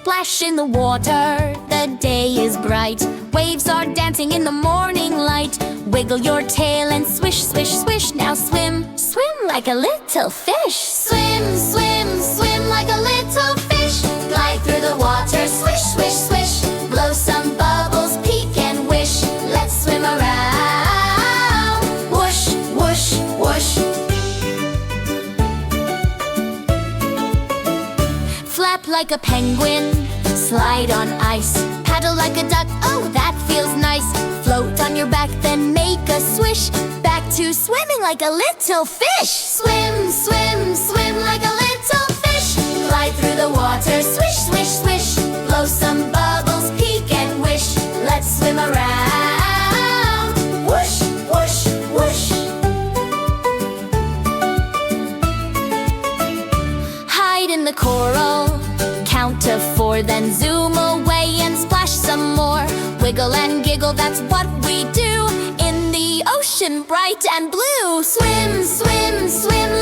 splash in the water. The day is bright, waves are dancing in the morning light. Wiggle your tail and swish, swish, swish. Now swim, swim like a little fish. Swim, swim, swim like a little fish. Glide through the water, swish, swish, swish. Blow some bubbles, peek and wish. Let's swim around. Whoosh, whoosh, whoosh. Flap like a penguin, slide on ice. Paddle like a duck, oh that feels nice. Float on your back, then make a swish. Back to swimming like a little fish. Swim, swim, swim like a little fish. Glide through the water, swish, swish, swish. Blow some bubbles, peek and wish. Let's swim around. Whoosh, whoosh, whoosh. Hide in the coral, count to 4, then zoom away and splash some more. Wiggle and giggle, that's what we do in the ocean bright and blue. Swim, swim, swim